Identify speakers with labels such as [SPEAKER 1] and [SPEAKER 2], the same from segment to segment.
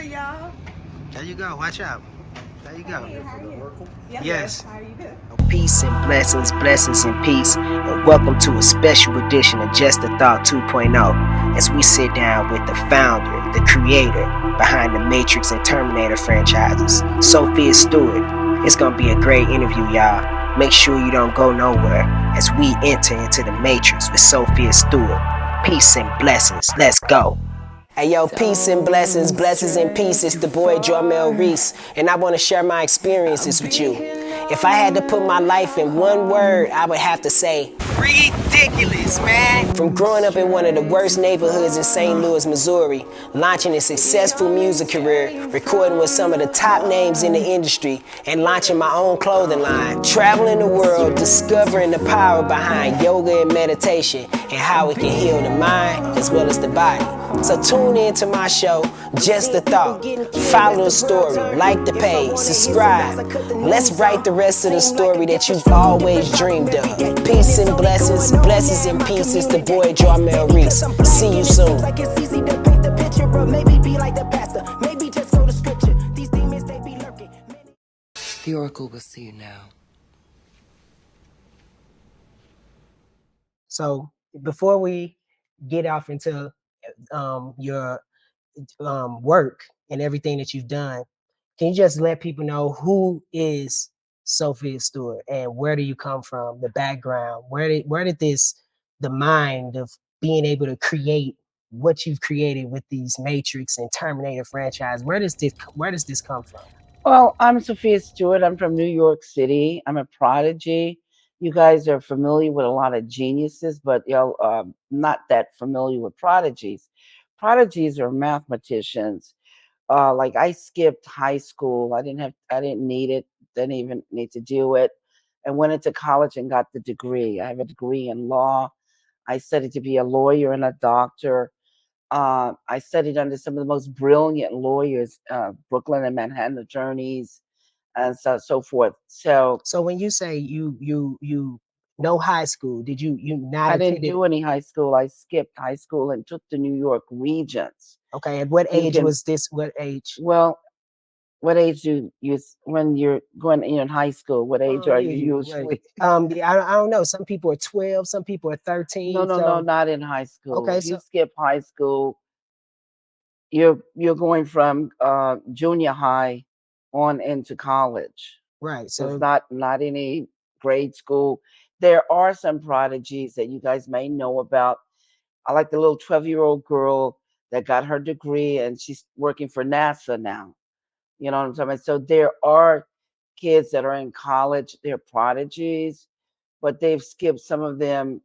[SPEAKER 1] good, y'all.
[SPEAKER 2] There you go. Watch out. There you go.
[SPEAKER 1] Hey, how are you?
[SPEAKER 2] Yes.
[SPEAKER 1] How are you doing?
[SPEAKER 3] Peace and blessings, blessings and peace, and welcome to a special edition of Just a Thought 2.0 as we sit down with the founder, the creator behind the Matrix and Terminator franchises, Sophia Stewart. It's going to be a great interview, y'all. Make sure you don't go nowhere as we enter into the Matrix with Sophia Stewart. Peace and blessings. Let's go. Hey yo, peace and blessings, blessings and peace. It's the boy Jarmel Reece, and I want to share my experiences with you. If I had to put my life in one word, I would have to say ridiculous, man. From growing up in one of the worst neighborhoods in St. Louis, Missouri, launching a successful music career, recording with some of the top names in the industry, and launching my own clothing line, traveling the world, discovering the power behind yoga and meditation, and how it can heal the mind as well as the body. So tune in to my show, Just a Thought. Follow the story, like the page, subscribe. Let's write the rest of the story that you've always dreamed of. Peace and blessings, blessings and peace. It's the boy Jarmel Reece. See you soon.
[SPEAKER 4] The Oracle will see you now.
[SPEAKER 3] So before we get off into your work and everything that you've done, can you just let people know who is Sophia Stewart and where do you come from, the background, where did the mind of being able to create what you've created with these Matrix and Terminator franchise, where does this come from?
[SPEAKER 5] Well, I'm Sophia Stewart. I'm from New York City. I'm a prodigy. You guys are familiar with a lot of geniuses, but not that familiar with prodigies. Prodigies are mathematicians. Like I skipped high school. I didn't need it. Didn't even need to do it. And went into college and got the degree. I have a degree in law. I studied to be a lawyer and a doctor. I studied under some of the most brilliant lawyers, Brooklyn and Manhattan attorneys, and so forth. So
[SPEAKER 3] when you say you no high school, did you not
[SPEAKER 5] I didn't
[SPEAKER 3] attended?
[SPEAKER 5] do any high school. I skipped high school and took the New York Regents.
[SPEAKER 3] Okay, at what age was this? What age?
[SPEAKER 5] Well, what age do you when you're going in high school? What age are you usually?
[SPEAKER 3] I don't know. Some people are 12, some people are 13.
[SPEAKER 5] No, not in high school.
[SPEAKER 3] Okay,
[SPEAKER 5] if you skip high school, you're going from junior high on into college.
[SPEAKER 3] Right.
[SPEAKER 5] So it's not any grade school. There are some prodigies that you guys may know about. I like the little 12-year-old girl that got her degree and she's working for NASA now. You know what I'm talking about? So there are kids that are in college, they're prodigies, but they've skipped some of them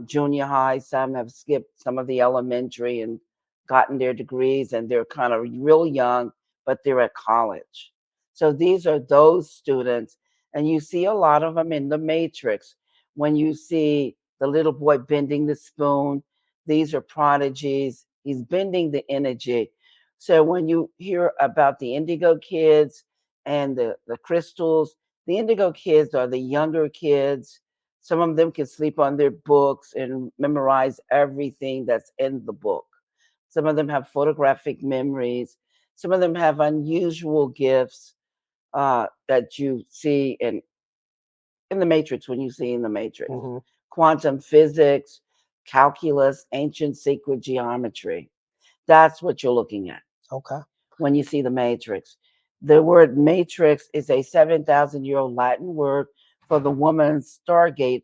[SPEAKER 5] junior high, some have skipped some of the elementary and gotten their degrees, and they're kind of real young, but they're at college. So these are those students, and you see a lot of them in the Matrix. When you see the little boy bending the spoon, these are prodigies. He's bending the energy. So when you hear about the indigo kids and the crystals, the indigo kids are the younger kids. Some of them can sleep on their books and memorize everything that's in the book. Some of them have photographic memories. Some of them have unusual gifts that you see in the Matrix when you see in the Matrix.
[SPEAKER 3] Mm-hmm.
[SPEAKER 5] Quantum physics, calculus, ancient sacred geometry. That's what you're looking at.
[SPEAKER 3] Okay.
[SPEAKER 5] When you see the Matrix. The word matrix is a 7,000-year-old Latin word for the woman's stargate,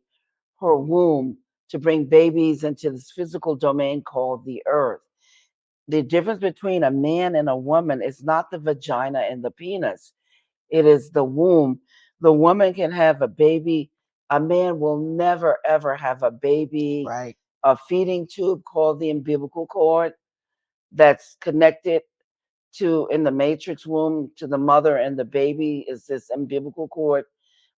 [SPEAKER 5] her womb, to bring babies into this physical domain called the earth. The difference between a man and a woman is not the vagina and the penis. It is the womb. The woman can have a baby. A man will never, ever have a baby.
[SPEAKER 3] Right.
[SPEAKER 5] A feeding tube called the umbilical cord that's connected to in the matrix womb to the mother and the baby is this umbilical cord.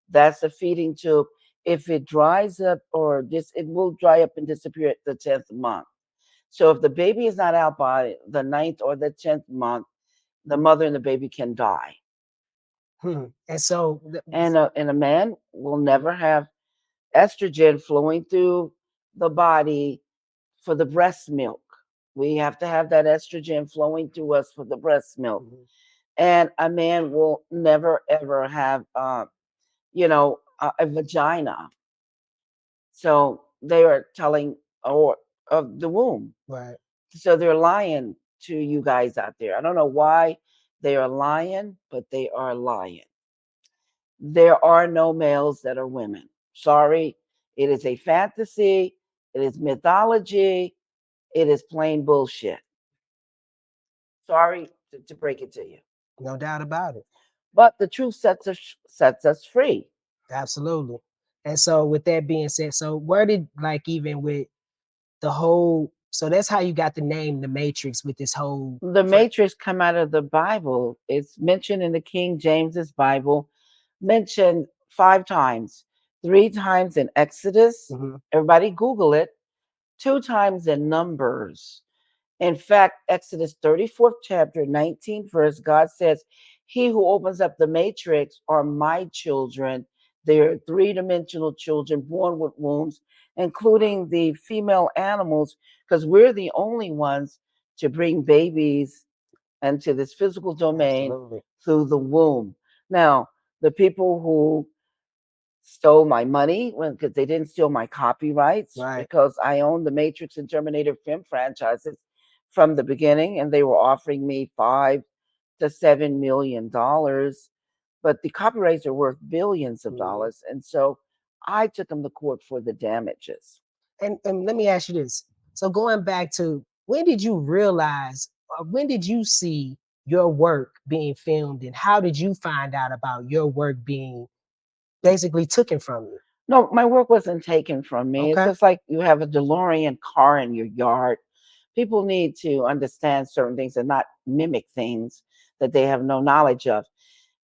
[SPEAKER 5] That's a feeding tube. If it dries up it will dry up and disappear at the 10th month. So if the baby is not out by the 9th or the 10th month, the mother and the baby can die.
[SPEAKER 3] And so
[SPEAKER 5] and a man will never have estrogen flowing through the body for the breast milk. We have to have that estrogen flowing through us for the breast milk.
[SPEAKER 3] Mhm.
[SPEAKER 5] And a man will never ever have, a vagina. So they are telling, or of the womb.
[SPEAKER 3] Right.
[SPEAKER 5] So they're lying to you guys out there. I don't know why they are lying, but they are lying. There are no males that are women. Sorry. It is a fantasy. It is mythology. It is plain bullshit. Sorry to break it to you.
[SPEAKER 3] No doubt about it.
[SPEAKER 5] But the truth sets us free.
[SPEAKER 3] Absolutely. And so with that being said, so where did like even with the whole, so that's how you got the name The Matrix with this whole
[SPEAKER 5] The Matrix come out of the Bible. It's mentioned in the King James's Bible, mentioned 5 times, 3 times in Exodus.
[SPEAKER 3] Mhm.
[SPEAKER 5] Everybody Google it. 2 times in Numbers. In fact, Exodus 34th chapter, 19th verse, God says, "He who opens up the matrix are my children. They are three-dimensional children born with wombs, including the female animals, because we're the only ones to bring babies into this physical domain
[SPEAKER 3] Absolutely.
[SPEAKER 5] through the womb." Now, the people who stole my money because they didn't steal my copyrights,
[SPEAKER 3] Right.
[SPEAKER 5] because I own the Matrix and Terminator film franchises from the beginning, and they were offering me $5 to $7 million, but the copyrights are worth billions of
[SPEAKER 3] Mhm.
[SPEAKER 5] dollars, and so I took them to court for the damages.
[SPEAKER 3] And let me ask you this. So going back to when did you realize, or when did you see your work being filmed, and how did you find out about your work being basically taken from you?
[SPEAKER 5] No, my work wasn't taken from me. It's
[SPEAKER 3] Okay.
[SPEAKER 5] just like you have a DeLorean car in your yard. People need to understand certain things and not mimic things that they have no knowledge of.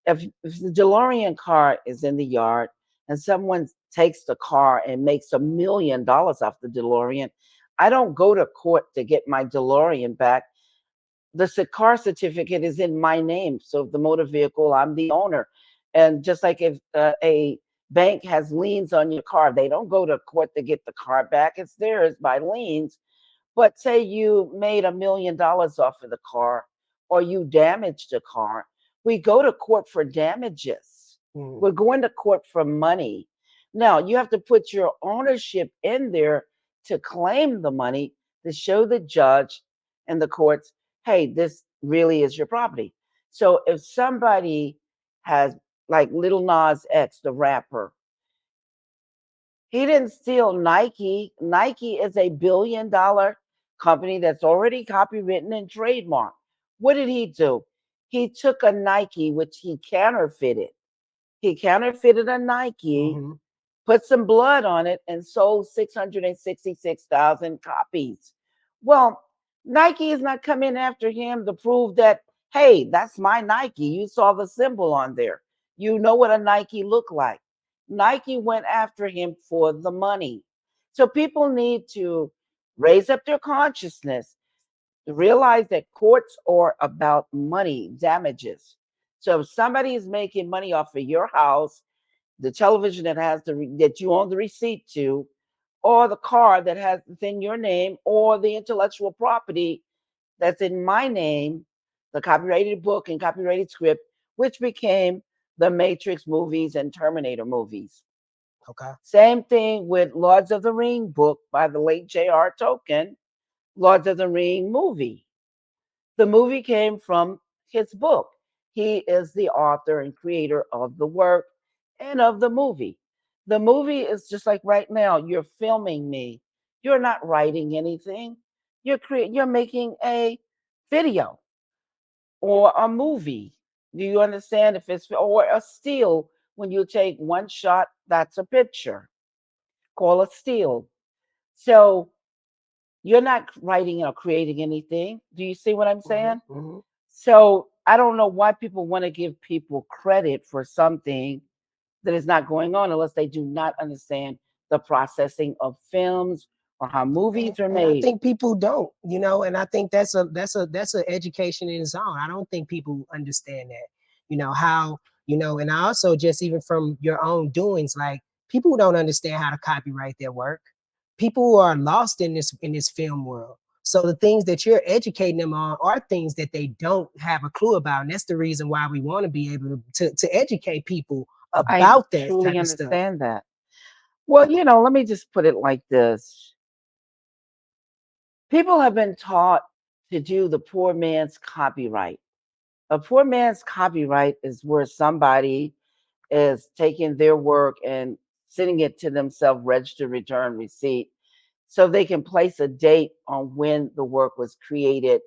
[SPEAKER 5] If the DeLorean car is in the yard and someone takes the car and makes $1 million off the DeLorean, I don't go to court to get my DeLorean back. The car certificate is in my name. So if the motor vehicle, I'm the owner. And just like if a bank has liens on your car, they don't go to court to get the car back. It's theirs by liens. But say you made $1 million off of the car, or you damaged the car, we go to court for damages.
[SPEAKER 3] Mhm.
[SPEAKER 5] We're going to court for money. Now, you have to put your ownership in there to claim the money, to show the judge and the courts, hey, this really is your property. So if somebody has, like Little Nas X, the rapper, he didn't steal Nike. Nike is a $1 billion company that's already copywritten and trademarked. What did he do? He took a Nike, which he counterfeited. He counterfeited a Nike,
[SPEAKER 3] Mhm.
[SPEAKER 5] put some blood on it, and sold 666,000 copies. Well, Nike is not coming after him to prove that, hey, that's my Nike. You saw the symbol on there. You know what a Nike looked like. Nike went after him for the money. So people need to raise up their consciousness to realize that courts are about money, damages. So if somebody is making money off of your house, the television that has that you own the receipt to, or the car that has it's in your name, or the intellectual property that's in my name, the copyrighted book and copyrighted script, which became the Matrix movies and Terminator movies.
[SPEAKER 3] Okay.
[SPEAKER 5] Same thing with Lords of the Ring book by the late J.R. Tolkien, Lords of the Ring movie. The movie came from his book. He is the author and creator of the work and of the movie. The movie is just like right now, you're filming me. You're not writing anything. You're making a video or a movie. Do you understand? If it's or a still, when you take one shot, that's a picture. Call a still. So you're not writing or creating anything. Do you see what I'm
[SPEAKER 3] Mhm.
[SPEAKER 5] saying?
[SPEAKER 3] Mhm.
[SPEAKER 5] So I don't know why people want to give people credit for something that is not going on unless they do not understand the processing of films or how movies are
[SPEAKER 3] And I
[SPEAKER 5] made.
[SPEAKER 3] think people don't, and I think that's a education in its own. I don't think people understand that, how, and I also just even from your own doings, like people don't understand how to copyright their work. People who are lost in this film world. So the things that you're educating them on are things that they don't have a clue about. And that's the reason why we want to be able to educate people
[SPEAKER 5] I
[SPEAKER 3] about that
[SPEAKER 5] truly
[SPEAKER 3] type of stuff.
[SPEAKER 5] understand that. Well, let me just put it like this. People have been taught to do the poor man's copyright. A poor man's copyright is where somebody is taking their work and sending it to themselves, registered return receipt, so they can place a date on when the work was created.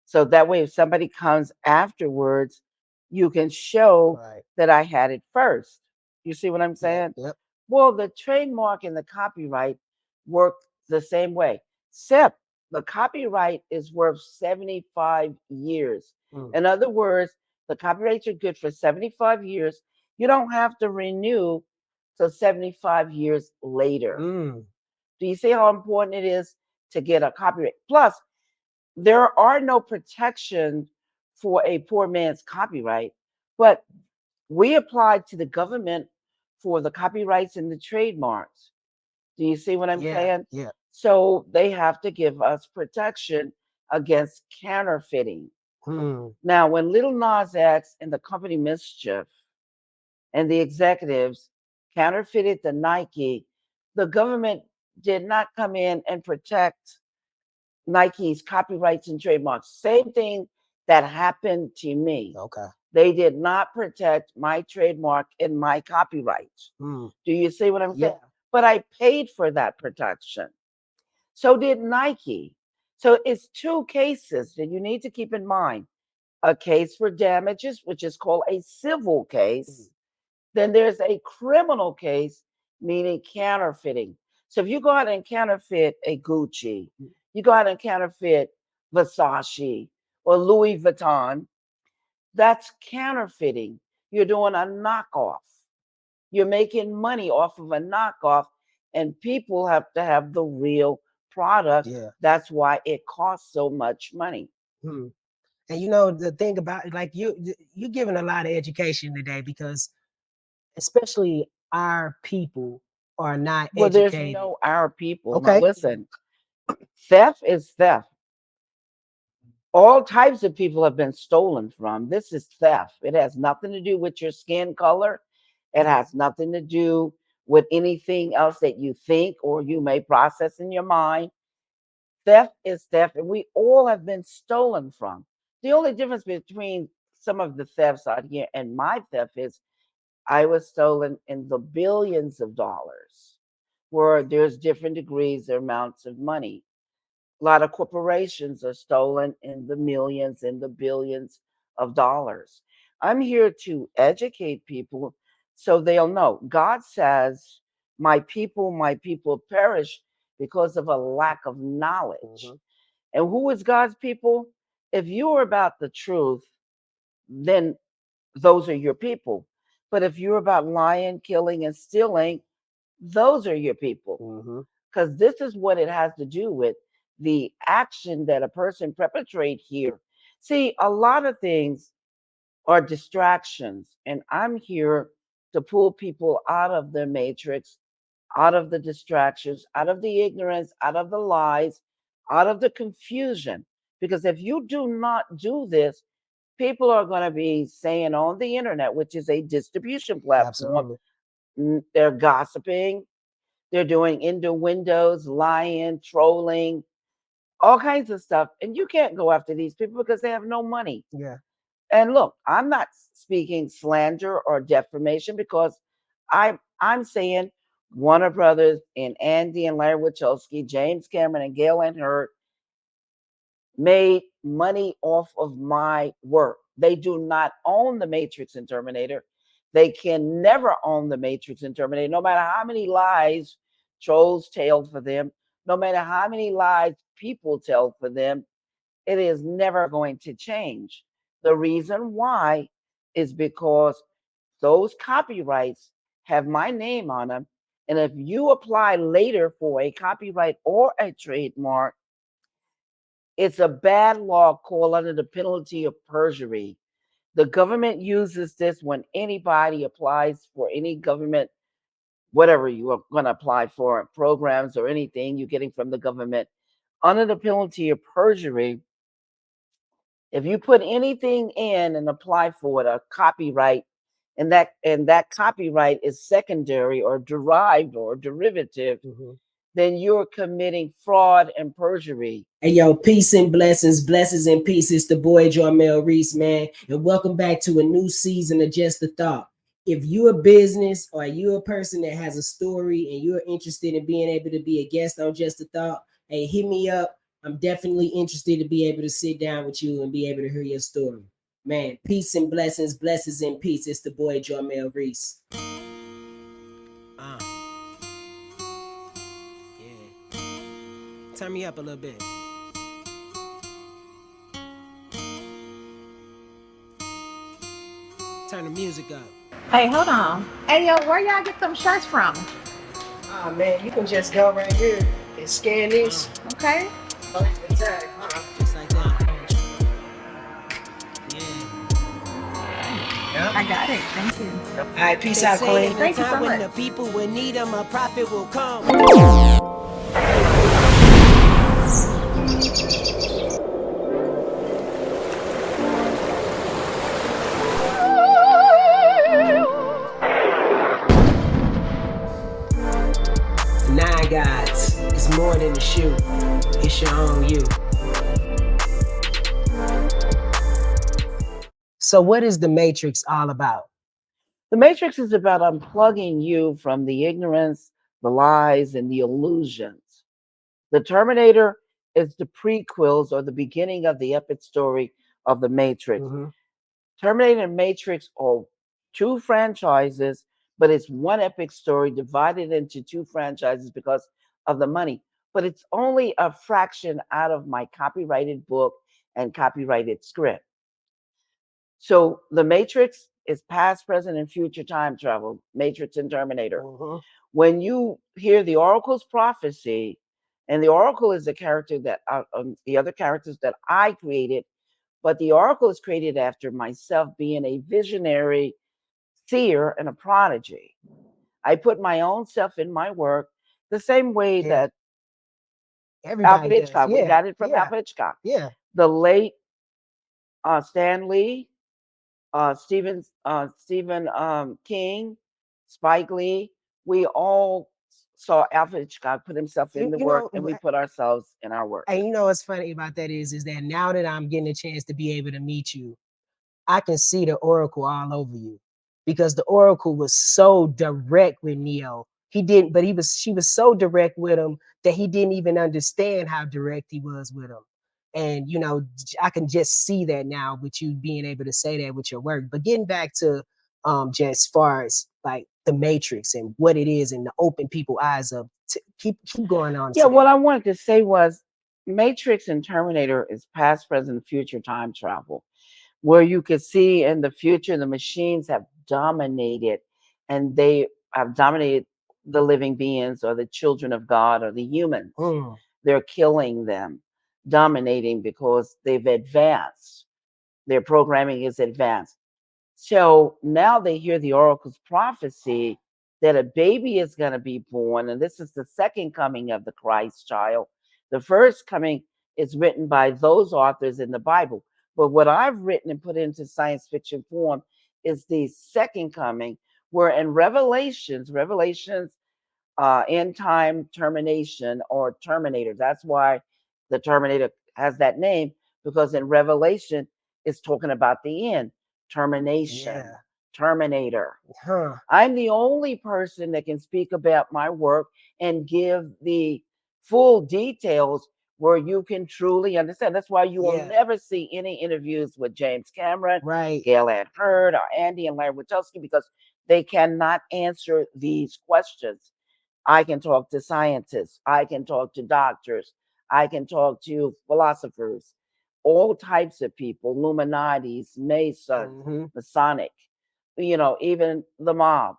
[SPEAKER 5] So that way, if somebody comes afterwards, you can show
[SPEAKER 3] Right.
[SPEAKER 5] that I had it first. You see what I'm
[SPEAKER 3] Yep.
[SPEAKER 5] saying?
[SPEAKER 3] Yep.
[SPEAKER 5] Well, the trademark and the copyright work the same way, except the copyright is worth 75 years.
[SPEAKER 3] Mm.
[SPEAKER 5] In other words, the copyrights are good for 75 years. You don't have to renew till 75 years later.
[SPEAKER 3] Mm.
[SPEAKER 5] Do you see how important it is to get a copyright? Plus, there are no protections for a poor man's copyright, but we applied to the government for the copyrights and the trademarks. Do you see what I'm
[SPEAKER 3] Yeah.
[SPEAKER 5] saying?
[SPEAKER 3] Yeah.
[SPEAKER 5] So they have to give us protection against counterfeiting.
[SPEAKER 3] Mm.
[SPEAKER 5] Now, when Little Nas X and the company Mischief and the executives counterfeited the Nike, the government did not come in and protect Nike's copyrights and trademarks. Same thing that happened to me.
[SPEAKER 3] Okay.
[SPEAKER 5] They did not protect my trademark and my copyrights.
[SPEAKER 3] Mm.
[SPEAKER 5] Do you see what I'm saying?
[SPEAKER 3] Yeah.
[SPEAKER 5] But I paid for that protection. So did Nike. So it's two cases that you need to keep in mind. A case for damages, which is called a civil case. Then there's a criminal case, meaning counterfeiting. So if you go out and counterfeit a Gucci, you go out and counterfeit Versace or Louis Vuitton, that's counterfeiting. You're doing a knockoff. You're making money off of a knockoff, and people have to have the real product.
[SPEAKER 3] Yeah.
[SPEAKER 5] That's why it costs so much money.
[SPEAKER 3] Mm. And you know the thing about it, like you're giving a lot of education today because especially our people are not
[SPEAKER 5] Well, there's
[SPEAKER 3] educated.
[SPEAKER 5] no our people. Now,
[SPEAKER 3] Okay.
[SPEAKER 5] listen, theft is theft. All types of people have been stolen from. This is theft. It has nothing to do with your skin color. It has nothing to do with anything else that you think or you may process in your mind. Theft is theft, and we all have been stolen from. The only difference between some of the thefts out here and my theft is I was stolen in the billions of dollars, where there's different degrees or amounts of money. A lot of corporations are stolen in the millions and the billions of dollars. I'm here to educate people so they'll know. God says, my people perish because of a lack of knowledge.
[SPEAKER 3] Mhm.
[SPEAKER 5] And who is God's people? If you are about the truth, then those are your people. But if you're about lying, killing, and stealing, those are your people,
[SPEAKER 3] Mhm.
[SPEAKER 5] because this is what it has to do with the action that a person perpetrate here. See, a lot of things are distractions, and I'm here to pull people out of the matrix, out of the distractions, out of the ignorance, out of the lies, out of the confusion. Because if you do not do this, people are going to be saying on the internet, which is a distribution platform,
[SPEAKER 3] Absolutely.
[SPEAKER 5] they're gossiping, they're doing innuendos, lying, trolling, all kinds of stuff. And you can't go after these people because they have no money.
[SPEAKER 3] Yeah.
[SPEAKER 5] And look, I'm not speaking slander or defamation because I'm saying Warner Brothers and Andy and Larry Wachowski, James Cameron and Gail and Hurd made money off of my work. They do not own the Matrix and Terminator. They can never own the Matrix and Terminator, no matter how many lies trolls tell for them, no matter how many lies people tell for them, it is never going to change. The reason why is because those copyrights have my name on them. And if you apply later for a copyright or a trademark, it's a bad law called under the penalty of perjury. The government uses this when anybody applies for any government, whatever you are going to apply for, programs or anything you're getting from the government. Under the penalty of perjury, if you put anything in and apply for it, a copyright, and that copyright is secondary or derived or derivative, then you're committing fraud and perjury.
[SPEAKER 3] Hey yo, peace and blessings and peace. It's the boy Jarmel Reece, man, and welcome back to a new season of Just a Thought. If you're a business or you're a person that has a story and you're interested in being able to be a guest on Just a Thought, hey, hit me up. I'm definitely interested to be able to sit down with you and be able to hear your story. Man, peace and blessings and peace. It's the boy Jarmel Reece. Yeah. Turn me up a little bit. Turn the music up.
[SPEAKER 1] Hey, hold on. Hey, yo, where y'all get them shirts from?
[SPEAKER 3] Oh man, you can just go right here and scan this.
[SPEAKER 1] Okay.
[SPEAKER 3] Just like that. Yeah.
[SPEAKER 1] I got it. Thank you.
[SPEAKER 3] All right, peace out, Queen.
[SPEAKER 1] Thank you so
[SPEAKER 3] When
[SPEAKER 1] much.
[SPEAKER 3] the people will need them, a prophet will come. Nine gods, it's more than a shoe. It's your own you. So what is the Matrix all about?
[SPEAKER 5] The Matrix is about unplugging you from the ignorance, the lies, and the illusions. The Terminator is the prequels or the beginning of the epic story of the Matrix. Terminator and Matrix are two franchises, but it's one epic story divided into two franchises because of the money. But it's only a fraction out of my copyrighted book and copyrighted script. So the Matrix is past, present, and future time travel, Matrix and Terminator. When you hear the Oracle's prophecy, and the Oracle is the character that the other characters that I created, but the Oracle is created after myself being a visionary seer and a prodigy. I put my own self in my work the same way that Alfred Hitchcock. We got it from Alfred Hitchcock.
[SPEAKER 3] Yeah.
[SPEAKER 5] The late Stan Lee, Stephen King, Spike Lee. We all saw Alfred Hitchcock put himself in the work, and we put ourselves in our work.
[SPEAKER 3] And you know what's funny about that is that now that I'm getting a chance to be able to meet you, I can see the Oracle all over you, because the Oracle was so direct with Neo. He didn't, but she was so direct with him that he didn't even understand how direct he was with him. And you know, I can just see that now with you being able to say that with your work. But getting back to just as far as like the Matrix and what it is and to open people's eyes up, to keep going on.
[SPEAKER 5] Yeah, what I wanted to say was Matrix and Terminator is past, present, future time travel, where you could see in the future the machines have dominated, and they have dominated the living beings or the children of God or the humans. They're killing them, dominating because they've advanced. Their programming is advanced. So now they hear the oracle's prophecy that a baby is going to be born, and this is the second coming of the Christ child. The first coming is written by those authors in the Bible. But what I've written and put into science fiction form is the second coming, where in Revelations, end time termination or Terminator. That's why the Terminator has that name, because in Revelation, it's talking about the end, termination, Terminator. I'm the only person that can speak about my work and give the full details where you can truly understand. That's why you will never see any interviews with James Cameron, Gail Ann Hurd, or Andy and Larry Wachowski, because they cannot answer these questions. I can talk to scientists. I can talk to doctors. I can talk to philosophers, all types of people, Illuminati's, Masons, Masonic, even the mob,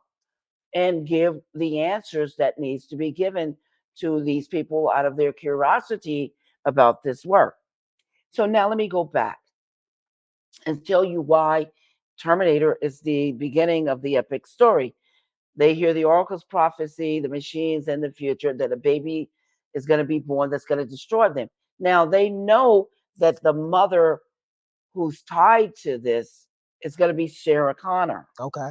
[SPEAKER 5] and give the answers that needs to be given to these people out of their curiosity about this work. So now let me go back and tell you why Terminator is the beginning of the epic story. They hear the oracle's prophecy, the machines in the future, that a baby is going to be born that's going to destroy them. Now they know that the mother who's tied to this is going to be Sarah Connor.
[SPEAKER 3] Okay.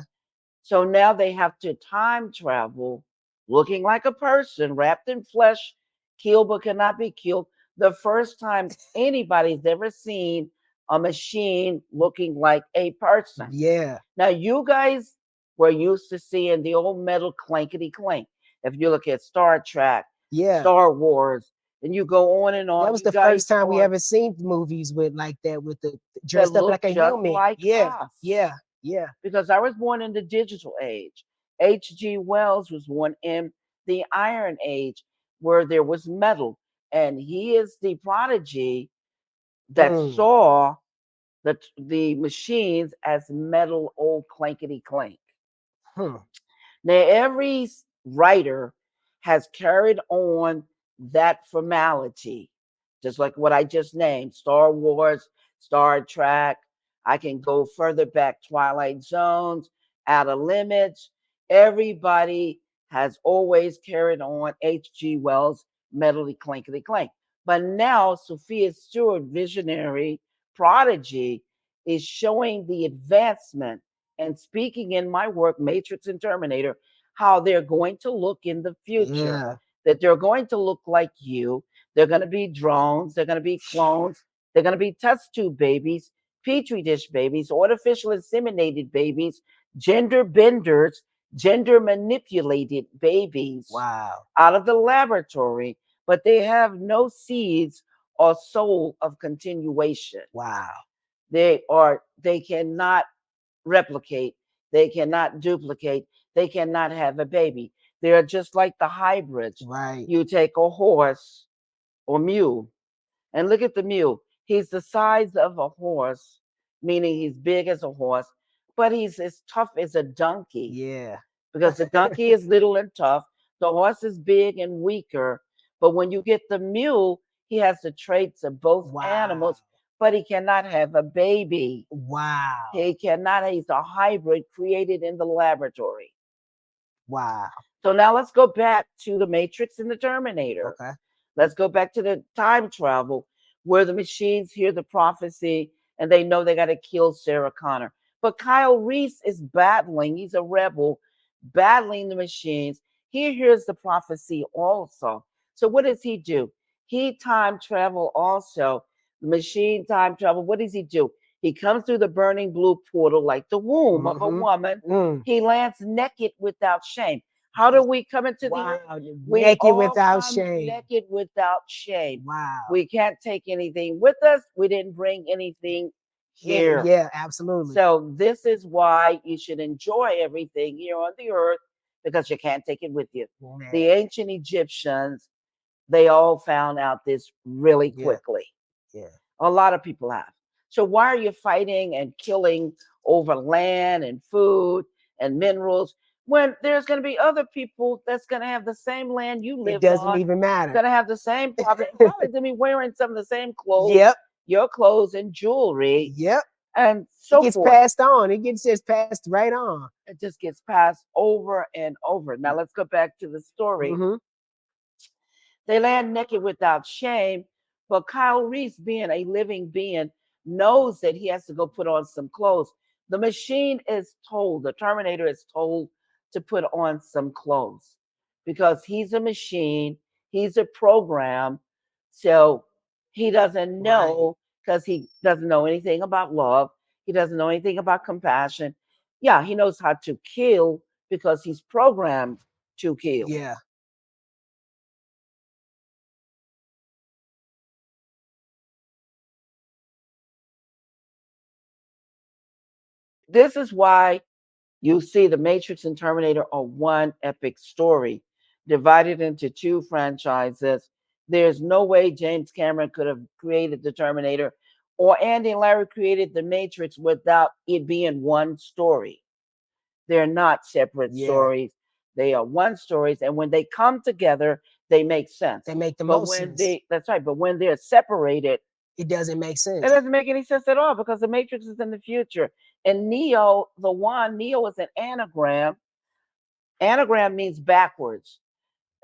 [SPEAKER 5] So now they have to time travel, looking like a person, wrapped in flesh, killed but cannot be killed. The first time anybody's ever seen a machine looking like a person.
[SPEAKER 3] Yeah.
[SPEAKER 5] Now, you guys were used to seeing the old metal clankety clank. If you look at Star Trek,
[SPEAKER 3] Yeah.
[SPEAKER 5] Star Wars, and you go on and on,
[SPEAKER 3] That was
[SPEAKER 5] you
[SPEAKER 3] the
[SPEAKER 5] guys
[SPEAKER 3] first time we
[SPEAKER 5] saw
[SPEAKER 3] ever seen movies with like that, with the
[SPEAKER 5] that
[SPEAKER 3] dressed up
[SPEAKER 5] look
[SPEAKER 3] like a
[SPEAKER 5] just
[SPEAKER 3] human.
[SPEAKER 5] like
[SPEAKER 3] Yeah.
[SPEAKER 5] us.
[SPEAKER 3] Yeah. Yeah.
[SPEAKER 5] Because I was born in the digital age. H.G. Wells was born in the Iron Age, where there was metal. And he is the prodigy that
[SPEAKER 3] Mm.
[SPEAKER 5] saw the machines as metal old clankety clank.
[SPEAKER 3] Hmm.
[SPEAKER 5] Now, every writer has carried on that formality, just like what I just named: Star Wars, Star Trek. I can go further back: Twilight Zones, Outer Limits. Everybody has always carried on H.G. Wells' Metally Clankety Clank. But now, Sophia Stewart, visionary prodigy, is showing the advancement and speaking in my work, Matrix and Terminator, how they're going to look in the future,
[SPEAKER 3] Yeah.
[SPEAKER 5] that they're going to look like you. They're going to be drones. They're going to be clones. They're going to be test tube babies, petri dish babies, artificial inseminated babies, gender benders, gender manipulated babies
[SPEAKER 3] Wow.
[SPEAKER 5] out of the laboratory, but they have no seeds or soul of continuation.
[SPEAKER 3] Wow.
[SPEAKER 5] They cannot replicate, they cannot duplicate, they cannot have a baby. They are just like the hybrids.
[SPEAKER 3] Right.
[SPEAKER 5] You take a horse or mule and look at the mule. He's the size of a horse, meaning he's big as a horse, but he's as tough as a donkey,
[SPEAKER 3] Yeah.
[SPEAKER 5] because the donkey is little and tough. The horse is big and weaker. But when you get the mule, he has the traits of both
[SPEAKER 3] Wow.
[SPEAKER 5] animals, but he cannot have a baby.
[SPEAKER 3] Wow.
[SPEAKER 5] He cannot, he's a hybrid created in the laboratory.
[SPEAKER 3] Wow.
[SPEAKER 5] So now let's go back to the Matrix and the Terminator.
[SPEAKER 3] Okay.
[SPEAKER 5] Let's go back to the time travel where the machines hear the prophecy and they know they got to kill Sarah Connor. But Kyle Reese is battling, he's a rebel, battling the machines. He hears the prophecy also. So what does he do? He time travel also. The machine time travel. What does he do? He comes through the burning blue portal like the womb of a woman. He lands naked without shame. How do we come into the earth?
[SPEAKER 3] Wow.
[SPEAKER 5] We
[SPEAKER 3] Naked
[SPEAKER 5] all
[SPEAKER 3] without
[SPEAKER 5] come
[SPEAKER 3] shame.
[SPEAKER 5] naked without shame.
[SPEAKER 3] Wow.
[SPEAKER 5] We can't take anything with us. We didn't bring anything here.
[SPEAKER 3] Yeah, absolutely.
[SPEAKER 5] So this is why you should enjoy everything here on the earth, because you can't take it with you.
[SPEAKER 3] Man.
[SPEAKER 5] The ancient Egyptians, they all found out this really
[SPEAKER 3] Yeah.
[SPEAKER 5] quickly.
[SPEAKER 3] Yeah.
[SPEAKER 5] A lot of people have. So why are you fighting and killing over land and food and minerals when there's going to be other people that's going to have the same land you
[SPEAKER 3] It
[SPEAKER 5] live
[SPEAKER 3] doesn't
[SPEAKER 5] on,
[SPEAKER 3] even matter.
[SPEAKER 5] going to have the same probably going to be wearing some of the same clothes,
[SPEAKER 3] Yep.
[SPEAKER 5] your clothes and jewelry,
[SPEAKER 3] Yep.
[SPEAKER 5] and
[SPEAKER 3] It
[SPEAKER 5] so
[SPEAKER 3] gets
[SPEAKER 5] forth.
[SPEAKER 3] passed on. It gets just passed right on.
[SPEAKER 5] It just gets passed over and over. Now let's go back to the story.
[SPEAKER 3] Mm-hmm.
[SPEAKER 5] They land naked without shame, but Kyle Reese, being a living being, knows that he has to go put on some clothes. The machine is told, the Terminator is told to put on some clothes because he's a machine, he's a program. So he doesn't know, because he doesn't know anything about love, he doesn't know anything about compassion. Yeah, he knows how to kill because he's programmed to kill.
[SPEAKER 3] Yeah.
[SPEAKER 5] This is why you see the Matrix and Terminator are one epic story, divided into two franchises. There's no way James Cameron could have created the Terminator or Andy and Larry created the Matrix without it being one story. They're not separate stories. They are one stories, and when they come together, they make sense.
[SPEAKER 3] They make the
[SPEAKER 5] But
[SPEAKER 3] most
[SPEAKER 5] when
[SPEAKER 3] sense.
[SPEAKER 5] that's right. But when they're separated,
[SPEAKER 3] It doesn't make
[SPEAKER 5] it
[SPEAKER 3] sense.
[SPEAKER 5] doesn't make any sense at all, because the Matrix is in the future. And Neo, Neo is an anagram. Anagram means backwards.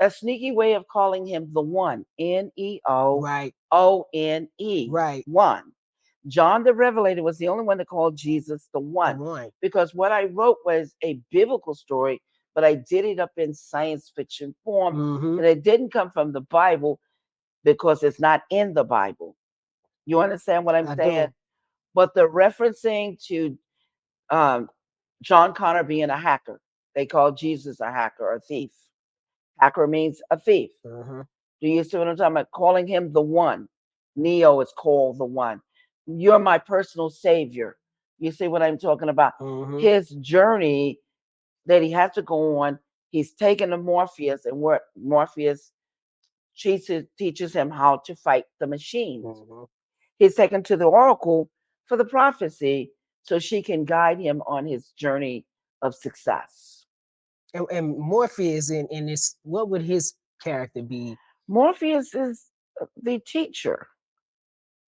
[SPEAKER 5] a sneaky way of calling him the one, Neoone,
[SPEAKER 3] Right. Right.
[SPEAKER 5] one. John the Revelator was the only one that called Jesus the
[SPEAKER 3] The
[SPEAKER 5] one,
[SPEAKER 3] one.
[SPEAKER 5] because what I wrote was a biblical story, but I did it up in science fiction form,
[SPEAKER 3] Mm-hmm.
[SPEAKER 5] and it didn't come from the Bible because it's not in the Bible. You understand what I'm
[SPEAKER 3] I
[SPEAKER 5] saying?
[SPEAKER 3] do.
[SPEAKER 5] But the referencing to um, John Connor being a hacker, they call Jesus a hacker or a thief. Hacker means a thief.
[SPEAKER 3] Mm-hmm.
[SPEAKER 5] Do you see what I'm talking about? Calling him the one. Neo is called the one. You're my personal savior. You see what I'm talking about?
[SPEAKER 3] Mm-hmm.
[SPEAKER 5] His journey that he has to go on, he's taken to Morpheus, and what Morpheus teaches him how to fight the machines.
[SPEAKER 3] Mm-hmm.
[SPEAKER 5] He's taken to the Oracle for the prophecy so she can guide him on his journey of success.
[SPEAKER 3] And Morpheus in this, what would his character be?
[SPEAKER 5] Morpheus is the teacher,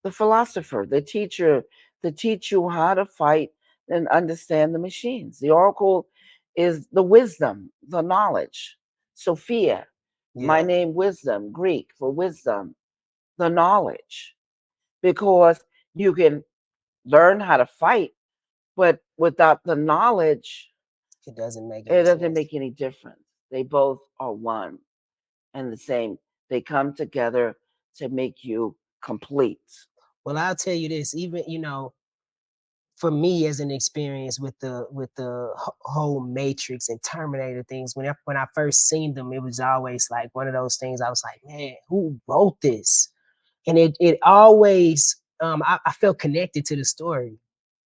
[SPEAKER 5] the philosopher, the teacher to teach you how to fight and understand the machines. The Oracle is the wisdom, the knowledge. Sophia, my
[SPEAKER 3] Yeah.
[SPEAKER 5] name, wisdom, Greek for wisdom, the knowledge, because you can learn how to fight, but without the knowledge,
[SPEAKER 3] It doesn't make
[SPEAKER 5] it
[SPEAKER 3] any
[SPEAKER 5] doesn't
[SPEAKER 3] sense.
[SPEAKER 5] make any difference. They both are one and the same. They come together to make you complete.
[SPEAKER 3] Well, I'll tell you this, even for me as an experience with the whole Matrix and Terminator things, when I first seen them, it was always like one of those things. I was like, man, who wrote this? And it always I felt connected to the story.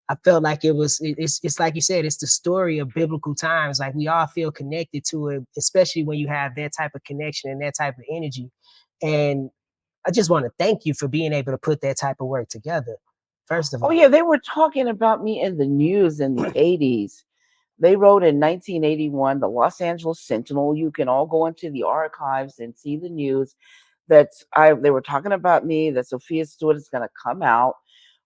[SPEAKER 3] I felt like it's like you said, it's the story of biblical times. Like we all feel connected to it, especially when you have that type of connection and that type of energy. And I just want to thank you for being able to put that type of work together. First of
[SPEAKER 5] Oh,
[SPEAKER 3] all.
[SPEAKER 5] yeah, they were talking about me in the news in the 80s. They wrote in 1981, the Los Angeles Sentinel. You can all go into the archives and see the news that they were talking about me, that Sophia Stewart is going to come out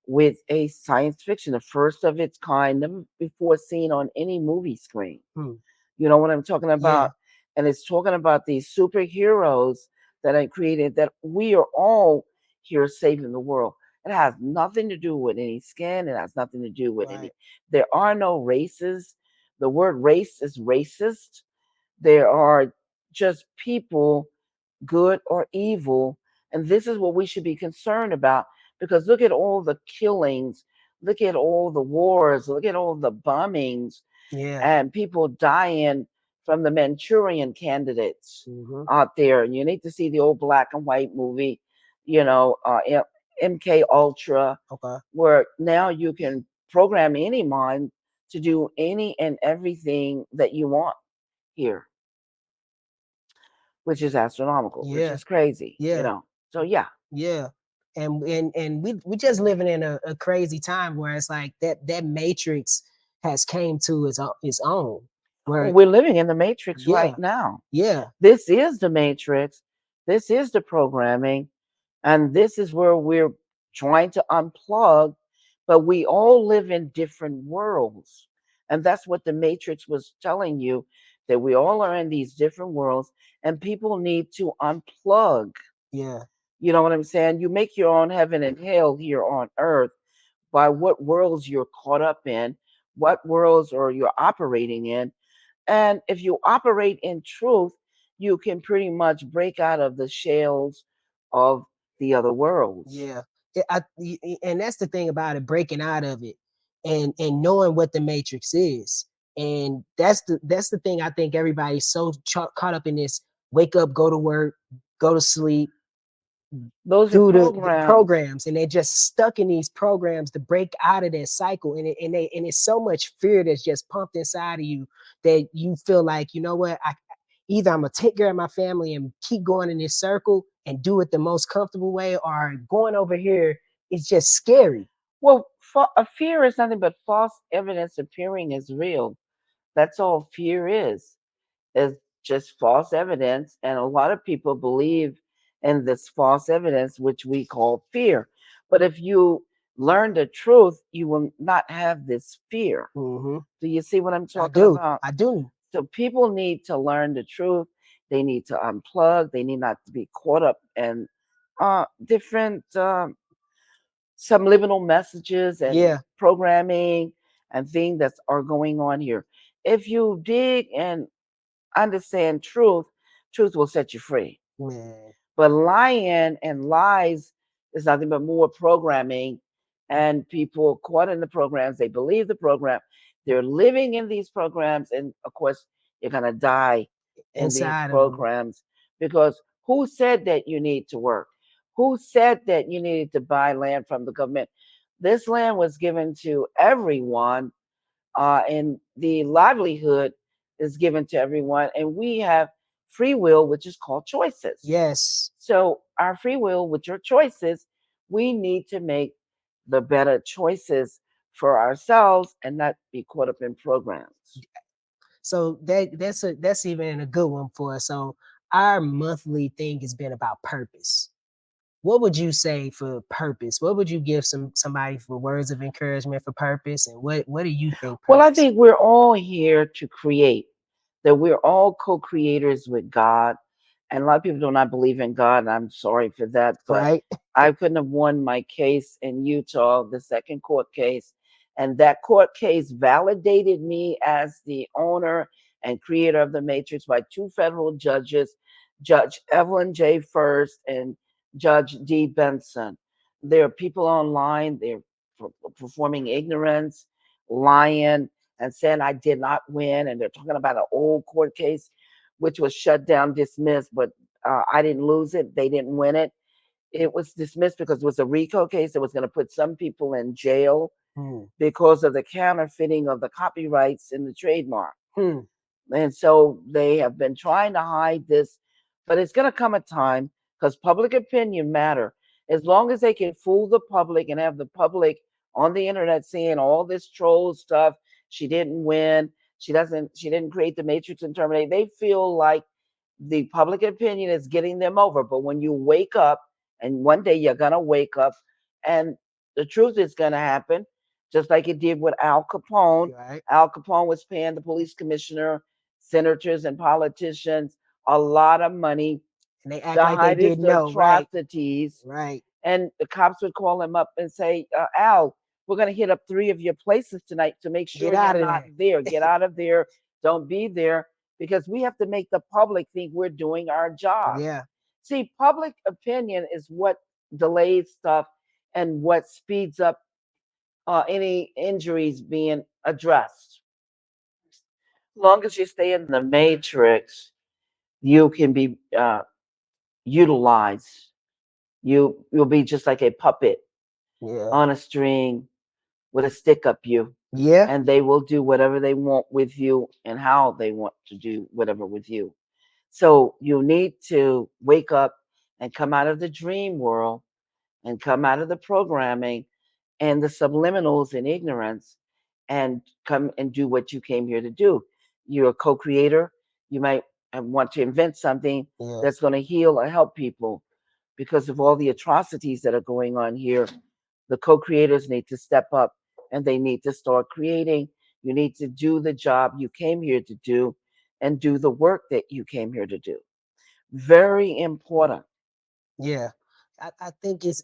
[SPEAKER 5] with a science fiction, the first of its kind, never before seen on any movie screen.
[SPEAKER 3] Hmm.
[SPEAKER 5] You know what I'm talking
[SPEAKER 3] Yeah.
[SPEAKER 5] about? And it's talking about these superheroes that I created, that we are all here saving the world. It has nothing to do with any skin. It has nothing to do with any.
[SPEAKER 3] Right.
[SPEAKER 5] There are no races. The word race is racist. There are just people, good or evil. And this is what we should be concerned about, because look at all the killings, look at all the wars, look at all the bombings,
[SPEAKER 3] Yeah.
[SPEAKER 5] and people dying from the Manchurian candidates
[SPEAKER 3] Mm-hmm.
[SPEAKER 5] out there. And you need to see the old black and white movie, you know, MK Ultra,
[SPEAKER 3] Okay.
[SPEAKER 5] where now you can program any mind to do any and everything that you want here, which is astronomical, which
[SPEAKER 3] Yeah.
[SPEAKER 5] is crazy, you
[SPEAKER 3] Yeah.
[SPEAKER 5] know. So yeah.
[SPEAKER 3] Yeah. And we just living in a crazy time where it's like that matrix has came to its own.
[SPEAKER 5] Well,
[SPEAKER 3] Where
[SPEAKER 5] we're living in the matrix right
[SPEAKER 3] yeah,
[SPEAKER 5] now.
[SPEAKER 3] yeah,
[SPEAKER 5] This is the matrix. This is the programming. And this is where we're trying to unplug, but we all live in different worlds. And that's what the Matrix was telling you, that we all are in these different worlds and people need to unplug.
[SPEAKER 3] yeah,
[SPEAKER 5] You know what I'm saying? You make your own heaven and hell here on earth by what worlds you're caught up in, what worlds are you're operating in. And if you operate in truth, you can pretty much break out of the shells of the other worlds.
[SPEAKER 3] yeah. And that's the thing about it, breaking out of it and knowing what the matrix is. And that's the thing I think everybody's so caught up in this wake up, go to work, go to sleep,
[SPEAKER 5] Those are
[SPEAKER 3] through the
[SPEAKER 5] programs.
[SPEAKER 3] programs, and they're just stuck in these programs to break out of that cycle, and it's so much fear that's just pumped inside of you that you feel like, you know what, either I'm gonna take care of my family and keep going in this circle and do it the most comfortable way, or going over here is just scary.
[SPEAKER 5] Well, a fear is nothing but false evidence appearing as real. That's all fear is just false evidence. And a lot of people believe in this false evidence, which we call fear. But if you learn the truth, you will not have this fear.
[SPEAKER 3] Mm-hmm.
[SPEAKER 5] Do you see what I'm
[SPEAKER 3] I
[SPEAKER 5] talking
[SPEAKER 3] do.
[SPEAKER 5] about?
[SPEAKER 3] I do.
[SPEAKER 5] So people need to learn the truth. They need to unplug. They need not to be caught up in different subliminal messages and
[SPEAKER 3] Yeah,
[SPEAKER 5] programming and things that are going on here. If you dig and understand truth, truth will set you free.
[SPEAKER 3] man.
[SPEAKER 5] But lying and lies is nothing but more programming, and people caught in the programs, they believe the program, they're living in these programs, and of course, you're going to die in these
[SPEAKER 3] Inside of them.
[SPEAKER 5] programs because who said that you need to work? Who said that you needed to buy land from the government? This land was given to everyone, and the livelihood is given to everyone, and we have free will, which is called choices.
[SPEAKER 3] Yes.
[SPEAKER 5] So, our free will, with your choices, we need to make the better choices for ourselves and not be caught up in programs.
[SPEAKER 3] So that's even a good one for us. So our monthly thing has been about purpose. What would you say for purpose? What would you give somebody for words of encouragement for purpose? And what do you think
[SPEAKER 5] Well, I
[SPEAKER 3] purpose?
[SPEAKER 5] think we're all here to create, that we're all co creators with God. And a lot of people do not believe in God, and I'm sorry for that, but
[SPEAKER 3] Right?
[SPEAKER 5] I couldn't have won my case in Utah, the second court case. And that court case validated me as the owner and creator of the Matrix by two federal judges, Judge Evelyn J. First and Judge D. Benson. There are people online, they're performing ignorance, lying, and saying I did not win. And they're talking about an old court case, which was shut down, dismissed, but I didn't lose it. They didn't win it. It was dismissed because it was a RICO case that was going to put some people in jail
[SPEAKER 3] Hmm.
[SPEAKER 5] because of the counterfeiting of the copyrights in the trademark.
[SPEAKER 3] Hmm.
[SPEAKER 5] And so they have been trying to hide this, but it's going to come a time because public opinion matter. As long as they can fool the public and have the public on the internet saying all this troll stuff, she didn't win, she didn't create the Matrix and Terminator. They feel like the public opinion is getting them over. But when you wake up, and one day you're going to wake up, and the truth is going to happen, just like it did with Al Capone.
[SPEAKER 3] Right.
[SPEAKER 5] Al Capone was paying the police commissioner, senators, and politicians a lot of money
[SPEAKER 3] And they act
[SPEAKER 5] to
[SPEAKER 3] like they
[SPEAKER 5] hide his
[SPEAKER 3] didn't know. Right.
[SPEAKER 5] atrocities.
[SPEAKER 3] Right.
[SPEAKER 5] And the cops would call him up and say, Al, we're going to hit up 3 of your places tonight to make
[SPEAKER 3] Get
[SPEAKER 5] sure you're
[SPEAKER 3] out of
[SPEAKER 5] not
[SPEAKER 3] there.
[SPEAKER 5] there. Get out of there. Don't be there, because we have to make the public think we're doing our job.
[SPEAKER 3] Yeah.
[SPEAKER 5] See, public opinion is what delays stuff and what speeds up any injuries being addressed. As long as you stay in the matrix, you can be utilized. You'll be just like a puppet
[SPEAKER 3] Yeah.
[SPEAKER 5] on a string with a stick up you,
[SPEAKER 3] Yeah.
[SPEAKER 5] and they will do whatever they want with you and how they want to do whatever with you. So you need to wake up and come out of the dream world and come out of the programming and the subliminals and ignorance, and come and do what you came here to do. You're a co-creator. You might want to invent something
[SPEAKER 3] Yeah.
[SPEAKER 5] that's going to heal or help people because of all the atrocities that are going on here. The co-creators need to step up and they need to start creating. You need to do the job you came here to do and do the work that you came here to do. Very important.
[SPEAKER 3] Yeah. I think it's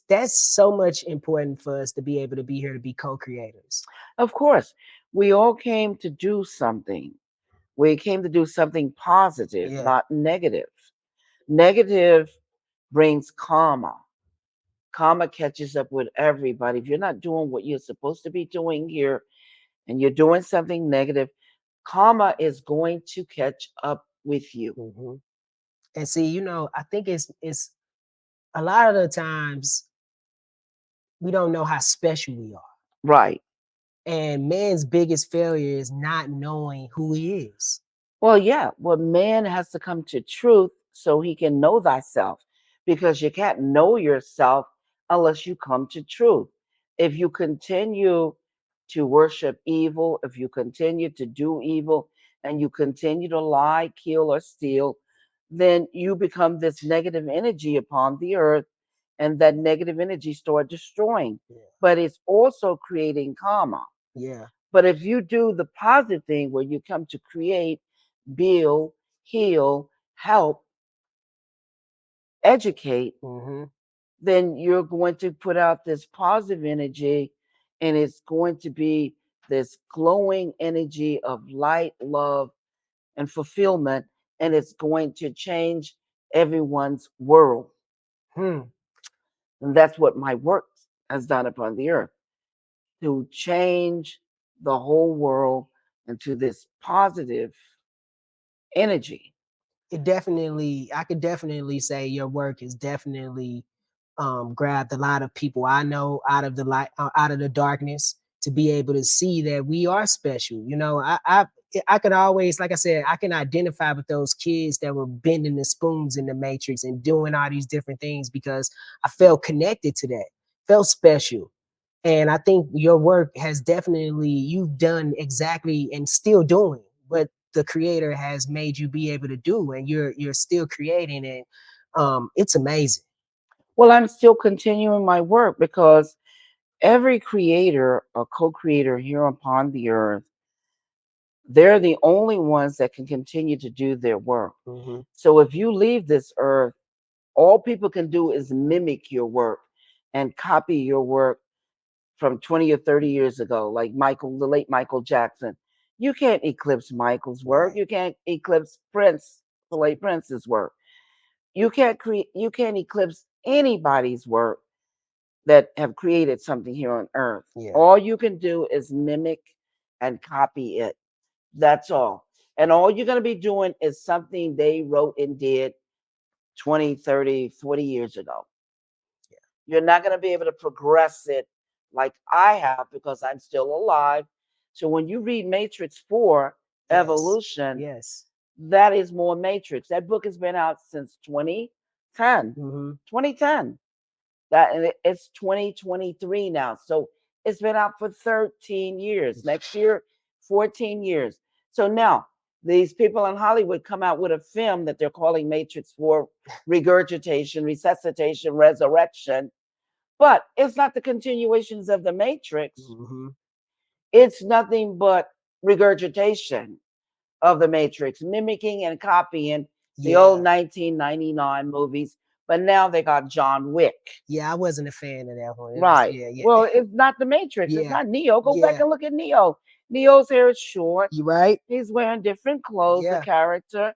[SPEAKER 3] that's so much important for us to be able to be here to be co-creators.
[SPEAKER 5] Of course, we all came to do something. We came to do something positive,
[SPEAKER 3] Yeah.
[SPEAKER 5] not negative. Negative brings karma. Karma catches up with everybody. If you're not doing what you're supposed to be doing here and you're doing something negative, karma is going to catch up with you.
[SPEAKER 3] Hmm. And see, I think it's a lot of the times we don't know how special we are.
[SPEAKER 5] Right.
[SPEAKER 3] And man's biggest failure is not knowing who he is.
[SPEAKER 5] Well, yeah. Well, man has to come to truth so he can know thyself, because you can't know yourself unless you come to truth. If you continue to worship evil, if you continue to do evil, and you continue to lie, kill, or steal, then you become this negative energy upon the earth, and that negative energy start destroying.
[SPEAKER 3] Yeah.
[SPEAKER 5] But it's also creating karma.
[SPEAKER 3] Yeah.
[SPEAKER 5] But if you do the positive thing where you come to create, build, heal, help, educate,
[SPEAKER 3] Mm-hmm.
[SPEAKER 5] then you're going to put out this positive energy, and it's going to be this glowing energy of light, love, and fulfillment, and it's going to change everyone's world.
[SPEAKER 3] Hmm.
[SPEAKER 5] And that's what my work has done upon the earth, to change the whole world into this positive energy.
[SPEAKER 3] It definitely, I could definitely say your work has definitely grabbed a lot of people I know out of the light, out of the darkness, to be able to see that we are special. You know, I could always, like I said, I can identify with those kids that were bending the spoons in the Matrix and doing all these different things because I felt connected to that, felt special. And I think your work has definitely, you've done exactly and still doing what the creator has made you be able to do, and you're still creating it. It's amazing.
[SPEAKER 5] Well, I'm still continuing my work because every creator or co-creator here upon the earth, they're the only ones that can continue to do their work.
[SPEAKER 3] Hmm.
[SPEAKER 5] So if you leave this earth, all people can do is mimic your work and copy your work from 20 or 30 years ago, like Michael, the late Michael Jackson. You can't eclipse Michael's work.
[SPEAKER 3] Right.
[SPEAKER 5] You can't eclipse Prince, the late Prince's work. You can't eclipse anybody's work that have created something here on earth.
[SPEAKER 3] Yeah.
[SPEAKER 5] All you can do is mimic and copy it. That's all. And all you're going to be doing is something they wrote and did 20, 30, 40 years ago. You're not going to be able to progress it like I have because I'm still alive. So when you read Matrix 4
[SPEAKER 3] Yes.
[SPEAKER 5] Evolution,
[SPEAKER 3] Yes.
[SPEAKER 5] that is more Matrix. That book has been out since 2010.
[SPEAKER 3] Hmm.
[SPEAKER 5] 2010. It's 2023 now. So it's been out for 13 years. Next year, 14 years. So now these people in Hollywood come out with a film that they're calling Matrix 4 regurgitation, resuscitation, resurrection. But it's not the continuations of the Matrix.
[SPEAKER 3] Hmm.
[SPEAKER 5] It's nothing but regurgitation of the Matrix, mimicking and copying the old
[SPEAKER 3] Yeah.
[SPEAKER 5] 1999 movies. But now they got John Wick.
[SPEAKER 3] Yeah. I wasn't a fan of that one. It was,
[SPEAKER 5] Right.
[SPEAKER 3] yeah. Yeah.
[SPEAKER 5] Well, it's not the Matrix. It's
[SPEAKER 3] Yeah.
[SPEAKER 5] not Neo. Go back
[SPEAKER 3] Yeah.
[SPEAKER 5] and look at Neo. Neo's hair is short.
[SPEAKER 3] You right?
[SPEAKER 5] He's wearing different clothes, the
[SPEAKER 3] Yeah.
[SPEAKER 5] character.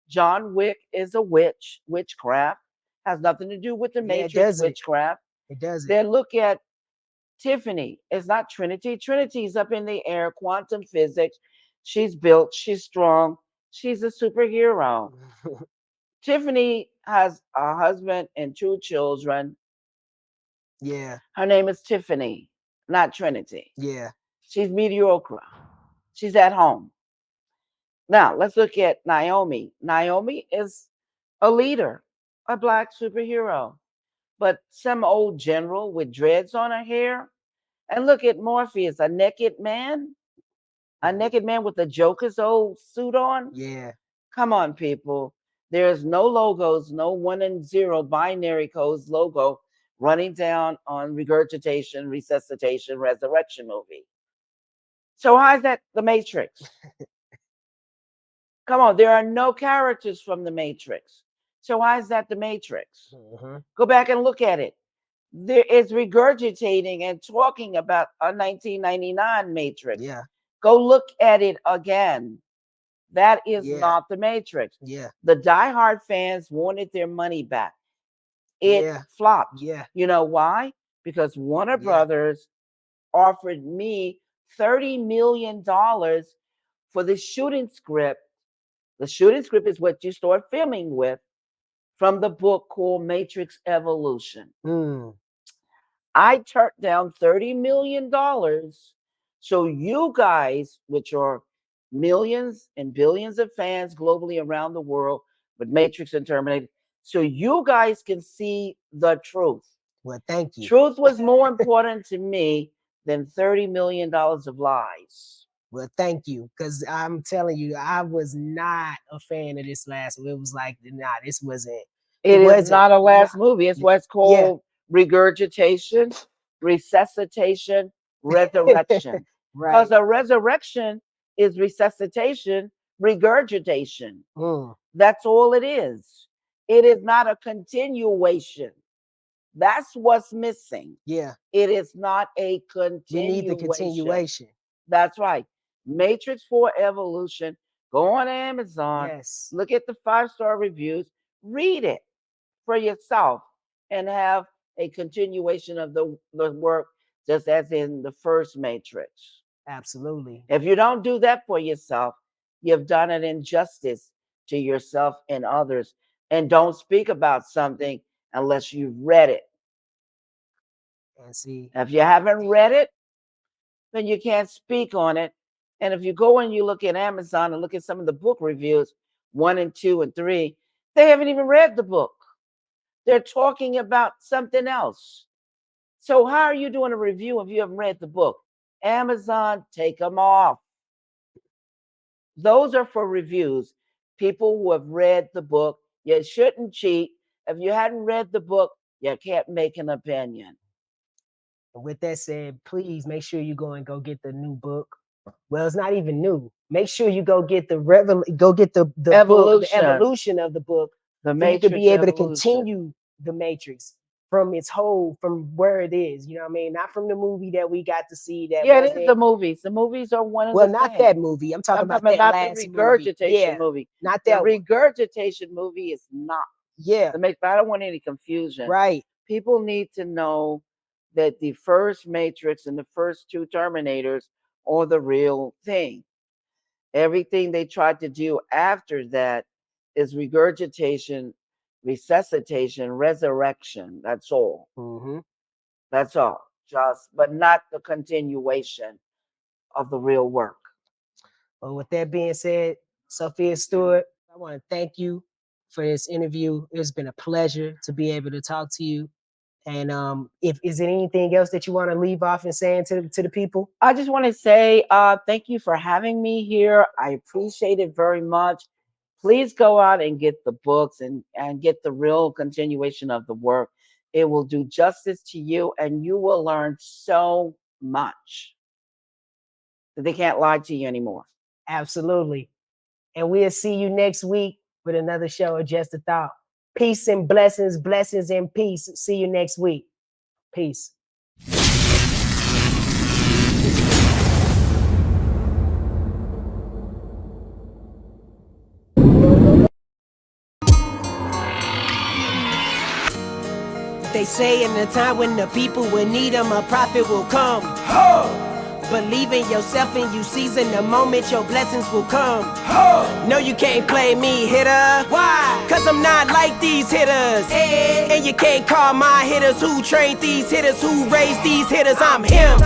[SPEAKER 5] John Wick is a witch, witchcraft. Has nothing to do with the
[SPEAKER 3] Yeah. It
[SPEAKER 5] Matrix
[SPEAKER 3] doesn't.
[SPEAKER 5] witchcraft.
[SPEAKER 3] It doesn't.
[SPEAKER 5] Then look at Tiffany. It's not Trinity. Trinity's up in the air, quantum physics. She's built, she's strong, she's a superhero. Tiffany has a husband and two children.
[SPEAKER 3] Yeah.
[SPEAKER 5] Her name is Tiffany, not Trinity.
[SPEAKER 3] Yeah.
[SPEAKER 5] She's mediocre. She's at home. Now, let's look at Naomi. Naomi is a leader, a black superhero, but some old general with dreads on her hair. And look at Morpheus, a naked man with the Joker's old suit on.
[SPEAKER 3] Yeah.
[SPEAKER 5] Come on, people. There's no logos, no 1 and 0 binary codes logo running down on regurgitation, resuscitation, resurrection movie. So how is that the Matrix? Come on, there are no characters from the Matrix. So why is that the Matrix?
[SPEAKER 3] Hmm.
[SPEAKER 5] Go back and look at it. There is regurgitating and talking about a 1999 Matrix.
[SPEAKER 3] Yeah.
[SPEAKER 5] Go look at it again. That is
[SPEAKER 3] Yeah.
[SPEAKER 5] not the Matrix.
[SPEAKER 3] Yeah.
[SPEAKER 5] The diehard fans wanted their money back. It
[SPEAKER 3] Yeah.
[SPEAKER 5] flopped.
[SPEAKER 3] Yeah.
[SPEAKER 5] You know why? Because Warner
[SPEAKER 3] Yeah.
[SPEAKER 5] Brothers offered me $30 million for the shooting script. The shooting script is what you start filming with from the book called Matrix Evolution.
[SPEAKER 3] Mm.
[SPEAKER 5] I turned down $30 million so you guys, which are millions and billions of fans globally around the world with Matrix and Terminator, so you guys can see the truth.
[SPEAKER 3] Well, thank you.
[SPEAKER 5] Truth was more important to me than $30 million of lies.
[SPEAKER 3] Well, thank you, because I'm telling you, I was not a fan of this last one. It was like, nah, this wasn't. It
[SPEAKER 5] It is
[SPEAKER 3] wasn't.
[SPEAKER 5] not a
[SPEAKER 3] Nah,
[SPEAKER 5] last movie. It's what's
[SPEAKER 3] yeah.
[SPEAKER 5] called regurgitation, resuscitation, resurrection. Because a resurrection is resuscitation, regurgitation. That's all it is. It is not a continuation. That's what's missing.
[SPEAKER 3] Yeah.
[SPEAKER 5] It is not a continuation.
[SPEAKER 3] We need the continuation.
[SPEAKER 5] That's right. Matrix 4 Evolution. Go on Amazon.
[SPEAKER 3] Yes.
[SPEAKER 5] Look at the 5-star reviews. Read it for yourself and have a continuation of the work, just as in the first Matrix.
[SPEAKER 3] Absolutely.
[SPEAKER 5] If you don't do that for yourself, you've done an injustice to yourself and others. And don't speak about something unless you've read it.
[SPEAKER 3] And see,
[SPEAKER 5] if you haven't read it, then you can't speak on it. And if you go and you look at Amazon and look at some of the book reviews, 1 and 2 and 3, they haven't even read the book. They're talking about something else. So how are you doing a review if you haven't read the book? Amazon, take them off. Those are for reviews. People who have read the book. You shouldn't cheat. If you hadn't read the book, you can't make an opinion.
[SPEAKER 3] With that said, please make sure you go get the new book. Well, it's not even new. Make sure you go get the
[SPEAKER 5] Evolution.
[SPEAKER 3] book, the evolution of the book.
[SPEAKER 5] The
[SPEAKER 3] Matrix, you could be able
[SPEAKER 5] Evolution.
[SPEAKER 3] to continue the Matrix from its whole, from where it is. You know what I mean? Not from the movie that we got to see. That
[SPEAKER 5] it is the movies. The movies are one of
[SPEAKER 3] well,
[SPEAKER 5] the
[SPEAKER 3] not
[SPEAKER 5] same.
[SPEAKER 3] that movie. I'm talking about that last
[SPEAKER 5] the regurgitation
[SPEAKER 3] movie.
[SPEAKER 5] movie.
[SPEAKER 3] Not that
[SPEAKER 5] the regurgitation movie is not.
[SPEAKER 3] Yeah.
[SPEAKER 5] I don't want any confusion.
[SPEAKER 3] Right.
[SPEAKER 5] People need to know that the first Matrix and the first 2 Terminators are the real thing. Everything they tried to do after that is regurgitation, resuscitation, resurrection. That's all. That's all. But not the continuation of the real work.
[SPEAKER 3] Well, with that being said, Sophia Stewart, I want to thank you for this interview. It's been a pleasure to be able to talk to you. And if is there anything else that you want to leave off and saying to the people?
[SPEAKER 5] I just want to say thank you for having me here. I appreciate it very much. Please go out and get the books and get the real continuation of the work. It will do justice to you, and you will learn so much that they can't lie to you anymore.
[SPEAKER 3] Absolutely. And we'll see you next week with another show of Just a Thought. Peace and blessings, blessings and peace. See you next week. Peace. They say in the time when the people will need them, a prophet will come. Believe in yourself and you season the moment your blessings will come. No, you can't play me, hitter. Why? Cause I'm not like these hitters. And you can't call my hitters who trained these hitters, who raised these hitters. I'm him.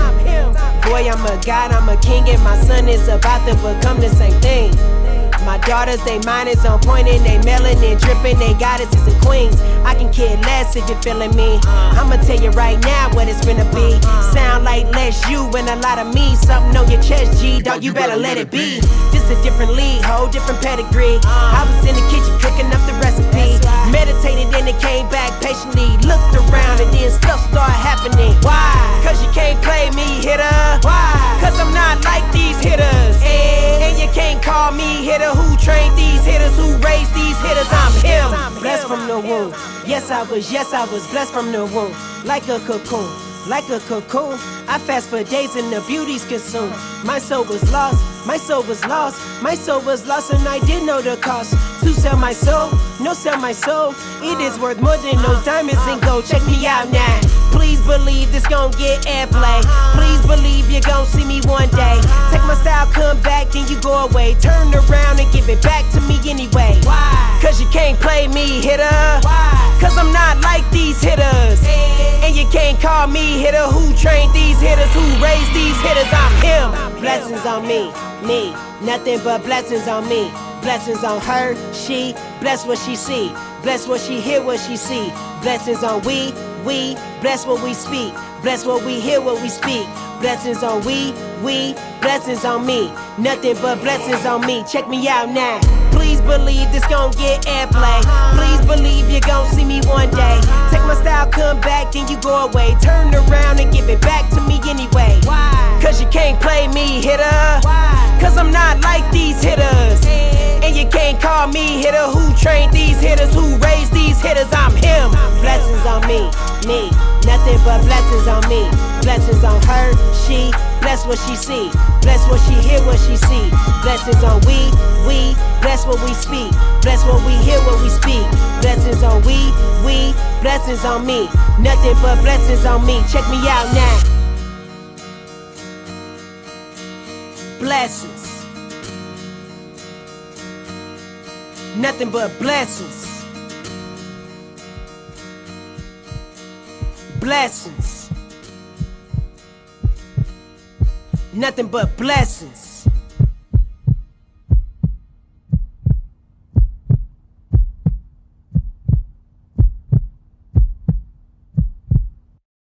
[SPEAKER 3] Boy, I'm a god, I'm a king, and my son is about to become the same thing. My daughters, they mind is on point and they melanin dripping, they goddesses and queens. I can care less if you're feeling me. I'ma tell you right now what it's finna be. Sound like less you and a lot of me. Something on your chest, G, dog, you better let it be. This a different league, whole different pedigree. I was in the kitchen cooking up the recipe. Meditated and it came back patiently. Looked around and then stuff started happening. Why? Cause you can't play me, hitter. Why? Cause I'm not like these hitters. And you can't call me hitter. Who trained these hitters, who raised these hitters? I'm him. Blessed from the womb. Yes, I was blessed from the womb. Like a cocoon, like a cocoon. I fast for days and the beauty's consumed. My soul was lost, my soul was lost. My soul was lost and I didn't know the cost. To sell my soul, no sell my soul. It is worth more than those diamonds and gold. Check me out now. Please believe this gon' get airplay. Please believe you're gon' see me one day. Take my style, come back, then you go away. Turn around and give it back to me anyway. Why? Cause you can't play me, hitter. Why? Cause I'm not like these hitters. And you can't call me hitter. Who trained these hitters, who raised these hitters? I'm him. Blessings on me, nothing but blessings on me. Blessings on her, she, bless what she see. Bless what she hear, what she see. Blessings on we, bless what we speak. Bless what we hear, what we speak. Blessings on we, blessings on me. Nothing but blessings on me. Check me out now.
[SPEAKER 6] Please believe this gon' get airplay. Please believe you're gon' see me one day. Take my style, come back, then you go away. Turn around and give it back to me anyway. Cause you can't play me, hitter. Cause I'm not like these hitters. And you can't call me hitter. Who trained these hitters? Who raised these hitters? I'm him. Blessings on me. Nothing but blessings on me. Blessings on her, she. Bless what she see. Bless what she hear, what she see. Blessings on we. Bless what we speak. Bless what we hear, what we speak. Blessings on we. Blessings on me. Nothing but blessings on me. Check me out now. Blessings. Nothing but blessings. Blessings. Nothing but blessings.